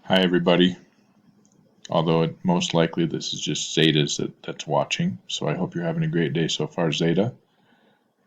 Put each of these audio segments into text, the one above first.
Hi everybody, although most likely this is just Zeta's that's watching, so I hope you're having a great day so far, Zeta.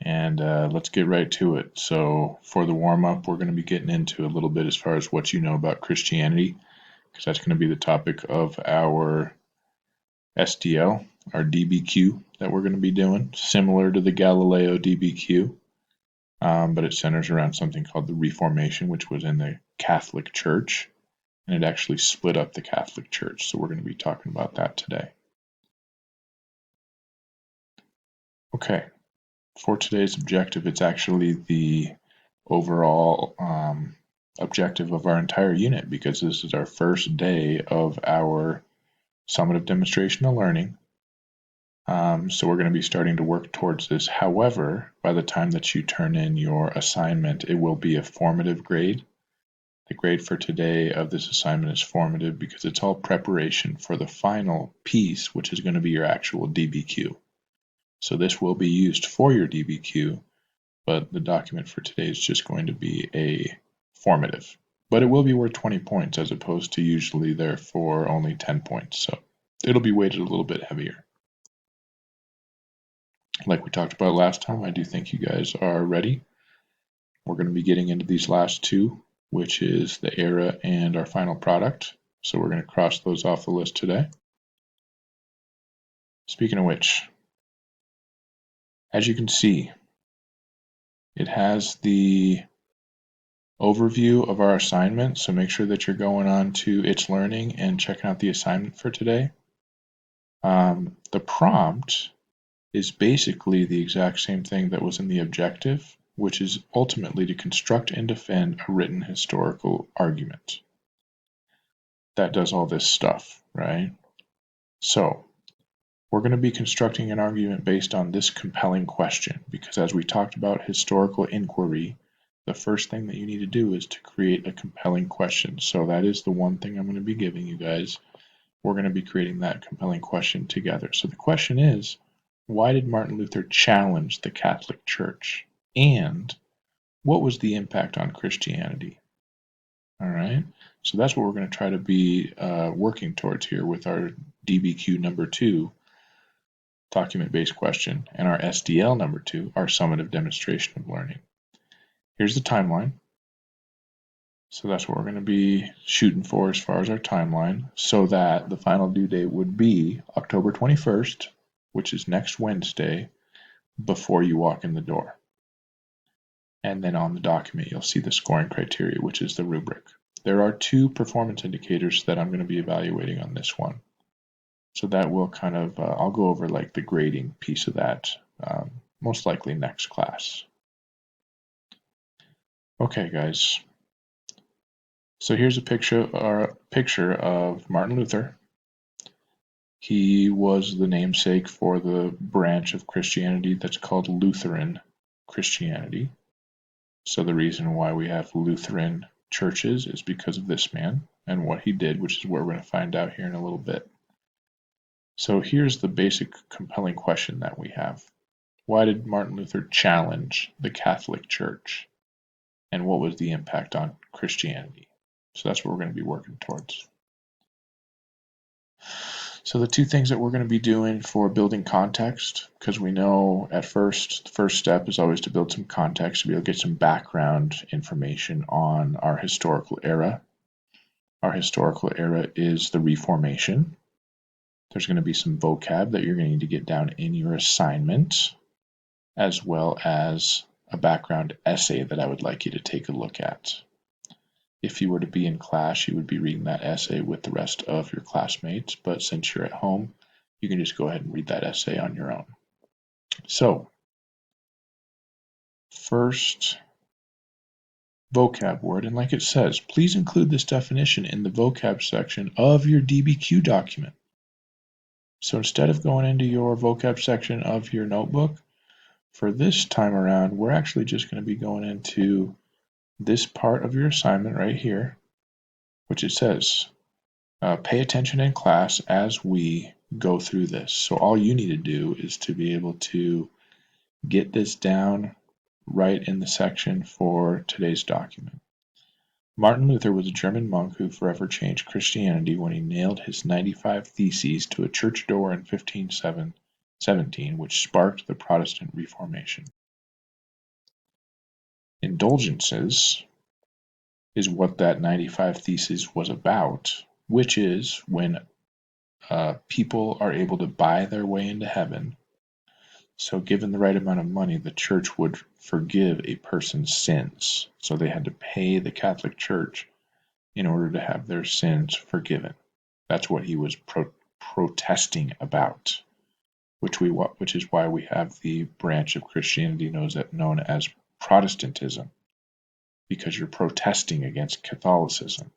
And let's get right to it. So for the warm-up, we're going to be getting into a little bit as far as what you know about Christianity, because that's going to be the topic of our SDL, our DBQ that we're going to be doing, similar to the Galileo DBQ, but it centers around something called the Reformation, which was in the Catholic Church. And it actually split up the Catholic Church. So we're going to be talking about that today. Okay, for today's objective, it's actually the overall objective of our entire unit because this is our first day of our summative demonstration of learning. So we're going to be starting to work towards this. However, by the time that you turn in your assignment, it will be a formative grade. The grade for today of this assignment is formative because it's all preparation for the final piece, which is going to be your actual DBQ. So this will be used for your DBQ, but the document for today is just going to be a formative. But it will be worth 20 points as opposed to usually there for only 10 points. So it'll be weighted a little bit heavier. Like we talked about last time, I do think you guys are ready. We're going to be getting into these last two, which is the era and our final product. So we're going to cross those off the list today. Speaking of which, as you can see, it has the overview of our assignment. So make sure that you're going on to It's Learning and checking out the assignment for today. The prompt is basically the exact same thing that was in the objective, which is ultimately to construct and defend a written historical argument. That does all this stuff, right? So we're going to be constructing an argument based on this compelling question, because as we talked about historical inquiry, the first thing that you need to do is to create a compelling question. So that is the one thing I'm going to be giving you guys. We're going to be creating that compelling question together. So the question is, why did Martin Luther challenge the Catholic Church? And what was the impact on Christianity? All right, so that's what we're going to try to be working towards here with our DBQ number 2, document-based question, and our SDL number 2, our summative demonstration of learning. Here's the timeline. So that's what we're going to be shooting for as far as our timeline, so that the final due date would be October 21st, which is next Wednesday, before you walk in the door. And then on the document, you'll see the scoring criteria, which is the rubric. There are 2 performance indicators that I'm going to be evaluating on this one. So that will kind of, I'll go over like the grading piece of that, most likely next class. Okay, guys. So here's a picture of Martin Luther. He was the namesake for the branch of Christianity that's called Lutheran Christianity. So the reason why we have Lutheran churches is because of this man and what he did, which is what we're going to find out here in a little bit. So here's the basic compelling question that we have. Why did Martin Luther challenge the Catholic Church? And what was the impact on Christianity? So that's what we're going to be working towards. So the 2 things that we're going to be doing for building context, because we know at first, the first step is always to build some context to be able to get some background information on our historical era. Our historical era is the Reformation. There's going to be some vocab that you're going to need to get down in your assignment, as well as a background essay that I would like you to take a look at. If you were to be in class, you would be reading that essay with the rest of your classmates, but since you're at home, you can just go ahead and read that essay on your own. So, first vocab word, and like it says, please include this definition in the vocab section of your DBQ document. So instead of going into your vocab section of your notebook, for this time around, we're actually just going to be going into this part of your assignment right here, which it says, pay attention in class as we go through this. So all you need to do is to be able to get this down right in the section for today's document. Martin Luther was a German monk who forever changed Christianity when he nailed his 95 Theses to a church door in 1517, which sparked the Protestant Reformation. Indulgences is what that 95 Theses was about, which is when people are able to buy their way into heaven. So given the right amount of money, the church would forgive a person's sins. So they had to pay the Catholic Church in order to have their sins forgiven. That's what he was protesting about, which is why we have the branch of Christianity known as Protestantism, because you're protesting against Catholicism.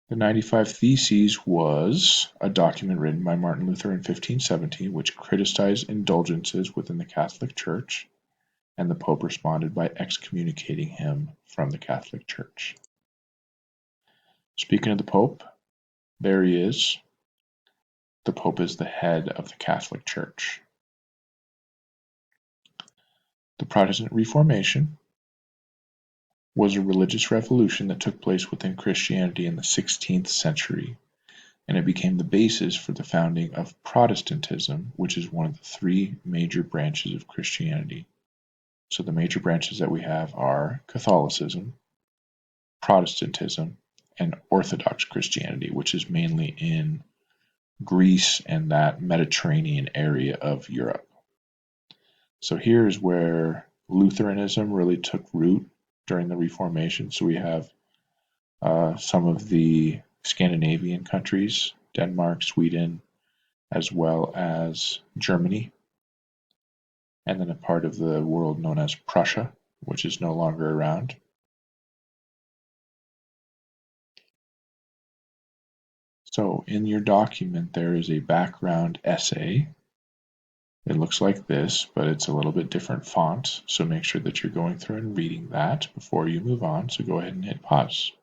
The 95 Theses was a document written by Martin Luther in 1517 which criticized indulgences within the Catholic Church, and the Pope responded by excommunicating him from the Catholic Church. Speaking of the Pope, there he is. The Pope is the head of the Catholic Church. The Protestant Reformation was a religious revolution that took place within Christianity in the 16th century, and it became the basis for the founding of Protestantism, which is one of the three major branches of Christianity. So the major branches that we have are Catholicism, Protestantism, and Orthodox Christianity, which is mainly in Greece and that Mediterranean area of Europe. So here is where Lutheranism really took root during the Reformation. So we have some of the Scandinavian countries, Denmark, Sweden, as well as Germany, and then a part of the world known as Prussia, which is no longer around. So in your document, there is a background essay. It looks like this, but it's a little bit different font, so make sure that you're going through and reading that before you move on, so go ahead and hit pause.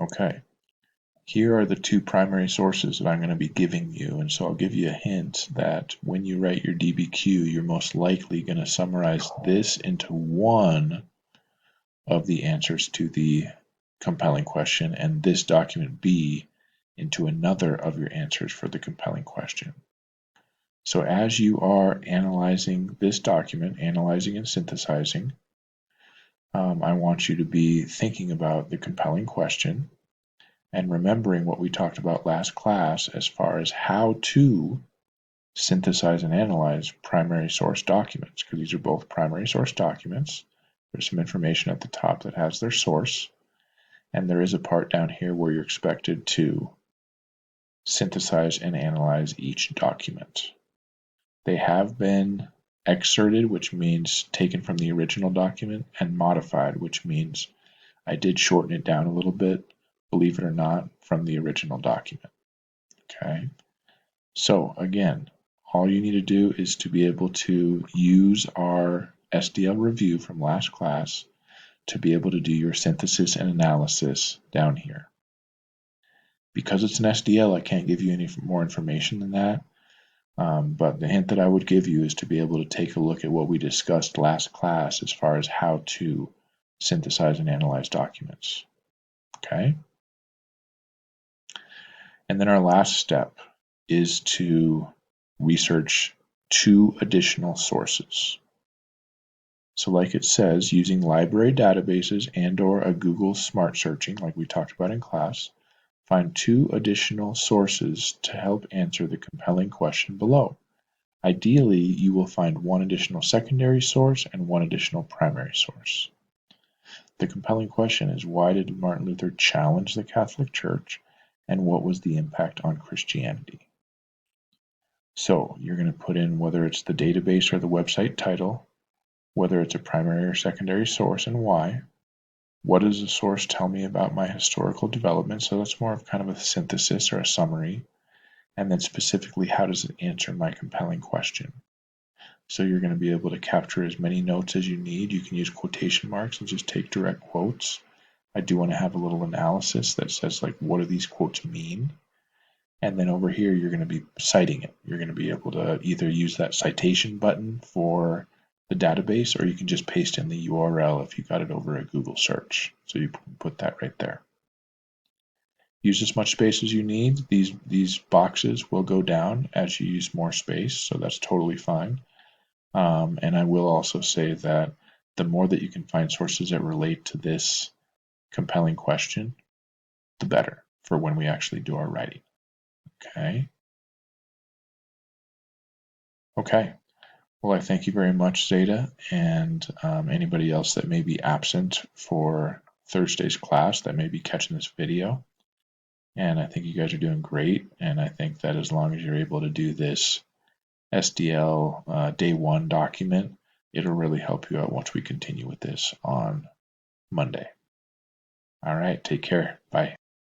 Okay, here are the two primary sources that I'm going to be giving you, and so I'll give you a hint that when you write your DBQ, you're most likely going to summarize this into one of the answers to the compelling question, and this document B into another of your answers for the compelling question. So as you are analyzing this document, analyzing and synthesizing, I want you to be thinking about the compelling question and remembering what we talked about last class as far as how to synthesize and analyze primary source documents, because these are both primary source documents. There's some information at the top that has their source, and there is a part down here where you're expected to synthesize and analyze each document. They have been excerpted, which means taken from the original document, and modified, which means I did shorten it down a little bit, believe it or not, from the original document. Okay, so again, all you need to do is to be able to use our SDL review from last class to be able to do your synthesis and analysis down here. Because it's an SDL, I can't give you any more information than that. But the hint that I would give you is to be able to take a look at what we discussed last class as far as how to synthesize and analyze documents. Okay? And then our last step is to research 2 additional sources. So like it says, using library databases and/or a Google Smart Searching, like we talked about in class, find 2 additional sources to help answer the compelling question below. Ideally, you will find 1 additional secondary source and 1 additional primary source. The compelling question is, why did Martin Luther challenge the Catholic Church, and what was the impact on Christianity? So you're going to put in whether it's the database or the website title, whether it's a primary or secondary source, and why. What does the source tell me about my historical development? So that's more of kind of a synthesis or a summary. And then specifically, how does it answer my compelling question? So you're going to be able to capture as many notes as you need. You can use quotation marks and just take direct quotes. I do want to have a little analysis that says, like, what do these quotes mean? And then over here, you're going to be citing it. You're going to be able to either use that citation button for the database, or you can just paste in the URL if you got it over a Google search. So you put that right there. Use as much space as you need. These boxes will go down as you use more space, so that's totally fine. And I will also say that the more that you can find sources that relate to this compelling question, the better for when we actually do our writing. Okay. Okay. Well, I thank you very much, Zeta, and anybody else that may be absent for Thursday's class that may be catching this video. And I think you guys are doing great. And I think that as long as you're able to do this SDL day one document, it'll really help you out once we continue with this on Monday. All right, take care. Bye.